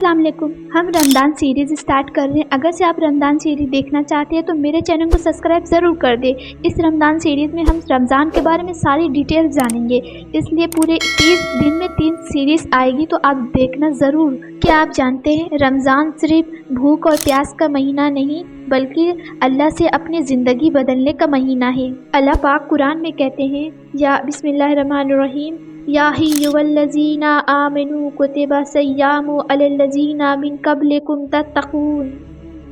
السلام علیکم. ہم رمضان سیریز سٹارٹ کر رہے ہیں. اگر سے آپ رمضان سیریز دیکھنا چاہتے ہیں تو میرے چینل کو سبسکرائب ضرور کر دیں. اس رمضان سیریز میں ہم رمضان کے بارے میں ساری ڈیٹیل جانیں گے. اس لیے پورے 30 دن میں 3 سیریز آئے گی تو آپ دیکھنا ضرور. کیا آپ جانتے ہیں رمضان صرف بھوک اور پیاس کا مہینہ نہیں بلکہ اللہ سے اپنی زندگی بدلنے کا مہینہ ہے. اللہ پاک قرآن میں کہتے ہیں یا بسم اللہ الرحمن الرحیم یا ایھا الذین آمنوا کتب الصیام علی الذین من قبلکم تتقون.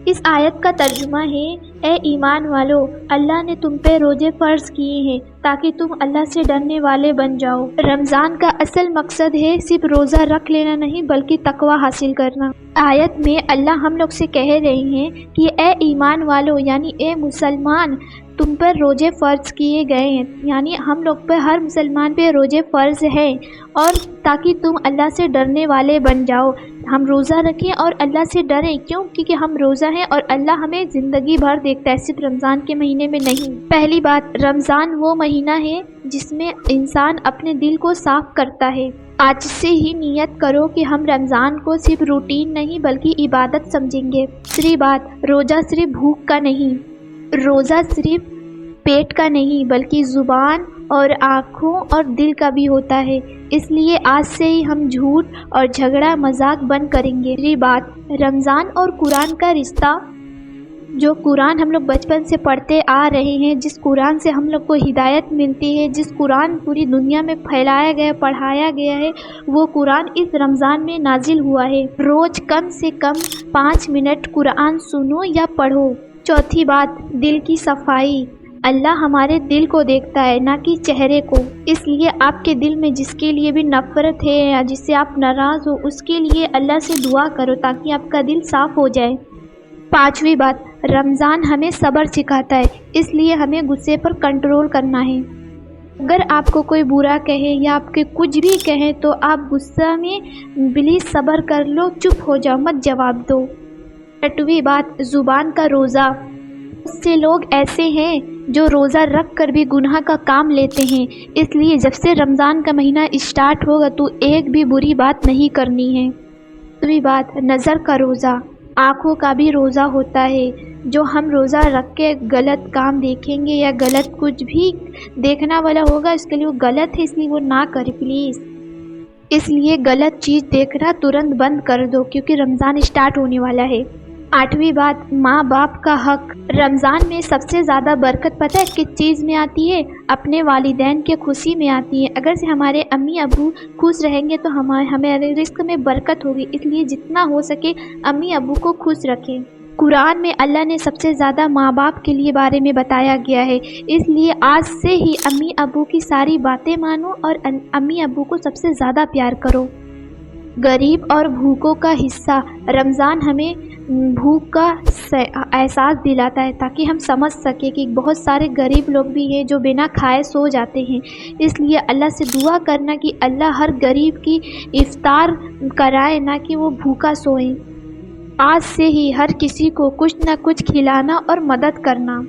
اس آیت کا ترجمہ ہے اے ایمان والو، اللہ نے تم پہ روزے فرض کیے ہیں تاکہ تم اللہ سے ڈرنے والے بن جاؤ. رمضان کا اصل مقصد ہے صرف روزہ رکھ لینا نہیں بلکہ تقوی حاصل کرنا. آیت میں اللہ ہم لوگ سے کہہ رہے ہیں کہ اے ایمان والو یعنی اے مسلمان، تم پر روزے فرض کیے گئے ہیں، یعنی ہم لوگ پہ ہر مسلمان پہ روزے فرض ہیں اور تاکہ تم اللہ سے ڈرنے والے بن جاؤ. ہم روزہ رکھیں اور اللہ سے ڈریں. کیوں؟ کیونکہ ہم روزہ ہیں اور اللہ ہمیں زندگی بھر دیکھتا ہے، صرف رمضان کے مہینے میں نہیں. پہلی بات، رمضان وہ مہینہ ہے جس میں انسان اپنے دل کو صاف کرتا ہے. آج سے ہی نیت کرو کہ ہم رمضان کو صرف روٹین نہیں بلکہ عبادت سمجھیں گے. دوسری بات، روزہ صرف بھوک کا نہیں، روزہ صرف پیٹ کا نہیں بلکہ زبان اور آنکھوں اور دل کا بھی ہوتا ہے. اس لیے آج سے ہی ہم جھوٹ اور جھگڑا مذاق بند کریں گے. تیسری بات، رمضان اور قرآن کا رشتہ. جو قرآن ہم لوگ بچپن سے پڑھتے آ رہے ہیں، جس قرآن سے ہم لوگ کو ہدایت ملتی ہے، جس قرآن پوری دنیا میں پھیلایا گیا، پڑھایا گیا ہے، وہ قرآن اس رمضان میں نازل ہوا ہے. روز کم سے کم 5 منٹ قرآن سنو یا پڑھو. چوتھی بات، دل کی صفائی. اللہ ہمارے دل کو دیکھتا ہے نہ کہ چہرے کو. اس لیے آپ کے دل میں جس کے لیے بھی نفرت ہے یا جس سے آپ ناراض ہو، اس کے لیے اللہ سے دعا کرو تاکہ آپ کا دل صاف ہو جائے. پانچویں بات، رمضان ہمیں صبر سکھاتا ہے، اس لیے ہمیں غصے پر کنٹرول کرنا ہے. اگر آپ کو کوئی برا کہے یا آپ کے کچھ بھی کہے تو آپ غصہ میں پلیز صبر کر لو، چپ ہو جاؤ، مت جواب دو. چھٹویں بات، زبان کا روزہ. بہت سے لوگ ایسے ہیں جو روزہ رکھ کر بھی گناہ کا کام لیتے ہیں. اس لیے جب سے رمضان کا مہینہ اسٹارٹ ہوگا تو ایک بھی بری بات نہیں کرنی ہے. دوسری بات، نظر کا روزہ. آنکھوں کا بھی روزہ ہوتا ہے. جو ہم روزہ رکھ کے غلط کام دیکھیں گے یا غلط کچھ بھی دیکھنا والا ہوگا اس کے لیے وہ غلط ہے، اس لیے وہ نہ کرے پلیز. اس لیے غلط چیز دیکھنا ترنت بند کر دو کیونکہ رمضان اسٹارٹ ہونے والا ہے. آٹھویں بات، ماں باپ کا حق. رمضان میں سب سے زیادہ برکت پتہ ہے کس چیز میں آتی ہے؟ اپنے والدین کے خوشی میں آتی ہے. اگر سے ہمارے امی ابو خوش رہیں گے تو ہمارے رزق میں برکت ہوگی. اس لیے جتنا ہو سکے امی ابو کو خوش رکھیں. قرآن میں اللہ نے سب سے زیادہ ماں باپ کے لیے بارے میں بتایا گیا ہے. اس لیے آج سے ہی امی ابو کی ساری باتیں مانو اور امی ابو کو سب سے زیادہ پیار کرو. غریب اور بھوکوں کا حصہ. رمضان ہمیں بھوک کا احساس دلاتا ہے تاکہ ہم سمجھ سکیں کہ بہت سارے غریب لوگ بھی ہیں جو بنا کھائے سو جاتے ہیں. اس لیے اللہ سے دعا کرنا کہ اللہ ہر غریب کی افطار کرائے، نہ کہ وہ بھوکا سوئیں. آج سے ہی ہر کسی کو کچھ نہ کچھ کھلانا اور مدد کرنا.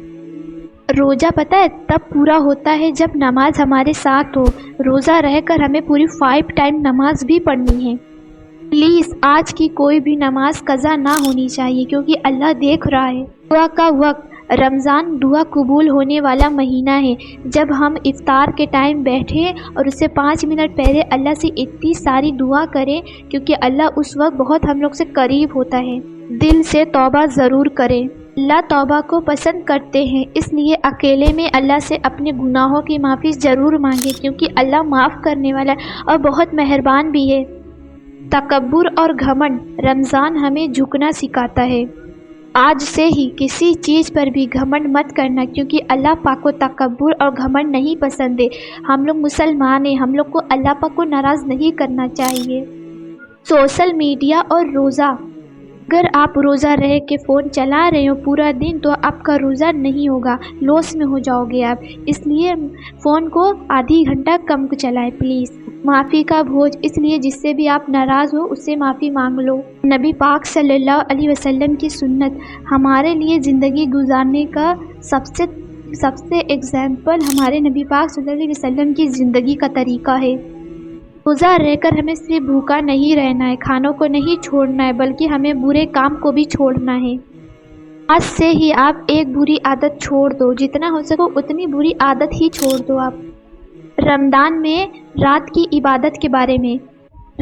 روزہ پتہ ہے تب پورا ہوتا ہے جب نماز ہمارے ساتھ ہو. روزہ رہ کر ہمیں پوری 5 ٹائم نماز بھی پڑھنی ہے. پلیز آج کی کوئی بھی نماز قضا نہ ہونی چاہیے کیونکہ اللہ دیکھ رہا ہے. دعا کا وقت. رمضان دعا قبول ہونے والا مہینہ ہے. جب ہم افطار کے ٹائم بیٹھیں اور اس سے 5 منٹ پہلے اللہ سے اتنی ساری دعا کریں کیونکہ اللہ اس وقت بہت ہم لوگ سے قریب ہوتا ہے. دل سے توبہ ضرور کریں. اللہ توبہ کو پسند کرتے ہیں، اس لیے اکیلے میں اللہ سے اپنے گناہوں کی معافی ضرور مانگیں کیونکہ اللہ معاف کرنے والا ہے اور بہت مہربان بھی ہے. تکبر اور گھمنڈ. رمضان ہمیں جھکنا سکھاتا ہے. آج سے ہی کسی چیز پر بھی گھمنڈ مت کرنا کیونکہ اللہ پاک کو تکبر اور گھمنڈ نہیں پسند ہے. ہم لوگ مسلمان ہیں، ہم لوگ کو اللہ پاک کو ناراض نہیں کرنا چاہیے. سوشل میڈیا اور روزہ. اگر آپ روزہ رہ کے فون چلا رہے ہو پورا دن تو آپ کا روزہ نہیں ہوگا، لوس میں ہو جاؤ گے آپ. اس لیے فون کو آدھی گھنٹہ کم چلائیں پلیز. معافی کا بوجھ. اس لیے جس سے بھی آپ ناراض ہو اس سے معافی مانگ لو. نبی پاک صلی اللہ علیہ وسلم کی سنت. ہمارے لیے زندگی گزارنے کا سب سے ایگزامپل ہمارے نبی پاک صلی اللہ علیہ وسلم کی زندگی کا طریقہ ہے. روزہ رہ کر ہمیں صرف بھوکا نہیں رہنا ہے، کھانوں کو نہیں چھوڑنا ہے، بلکہ ہمیں برے کام کو بھی چھوڑنا ہے۔ آج سے ہی آپ ایک بری عادت چھوڑ دو، جتنا ہو سکے اتنی بری عادت ہی چھوڑ دو آپ۔ رمضان میں رات کی عبادت کے بارے میں۔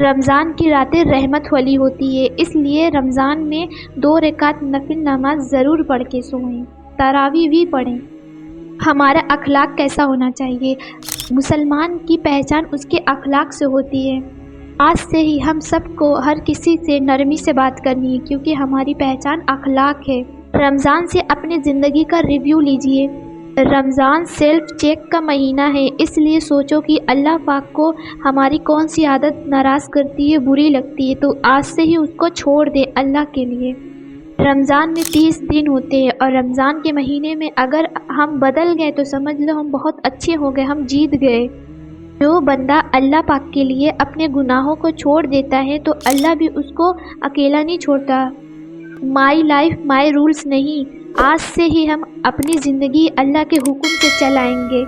رمضان کی راتیں رحمت والی ہوتی ہے، اس لیے رمضان میں 2 رکعت نفل نماز ضرور پڑھ کے سوئیں، تراویح بھی پڑھیں۔ ہمارا اخلاق کیسا ہونا چاہیے؟ مسلمان کی پہچان اس کے اخلاق سے ہوتی ہے۔ آج سے ہی ہم سب کو ہر کسی سے نرمی سے بات کرنی ہے، کیونکہ ہماری پہچان اخلاق ہے۔ رمضان سے اپنی زندگی کا ریویو لیجئے۔ رمضان سیلف چیک کا مہینہ ہے، اس لیے سوچو کہ اللہ پاک کو ہماری کون سی عادت ناراض کرتی ہے، بری لگتی ہے، تو آج سے ہی اس کو چھوڑ دے اللہ کے لیے۔ رمضان میں 30 دن ہوتے ہیں، اور رمضان کے مہینے میں اگر ہم بدل گئے تو سمجھ لو ہم بہت اچھے ہو گئے، ہم جیت گئے۔ جو بندہ اللہ پاک کے لیے اپنے گناہوں کو چھوڑ دیتا ہے تو اللہ بھی اس کو اکیلا نہیں چھوڑتا۔ مائی لائف مائی رولز نہیں، آج سے ہی ہم اپنی زندگی اللہ کے حکم سے چلائیں گے۔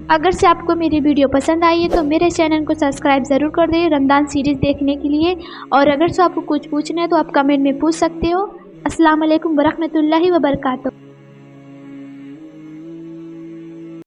اگر سے آپ کو میری ویڈیو پسند آئی ہے تو میرے چینل کو سبسکرائب ضرور کر دیں رمضان سیریز دیکھنے کے لیے، اور اگر سے آپ کو کچھ پوچھنا ہے تو آپ کمنٹ میں پوچھ سکتے ہو۔ السلام علیکم ورحمۃ اللہ وبرکاتہ۔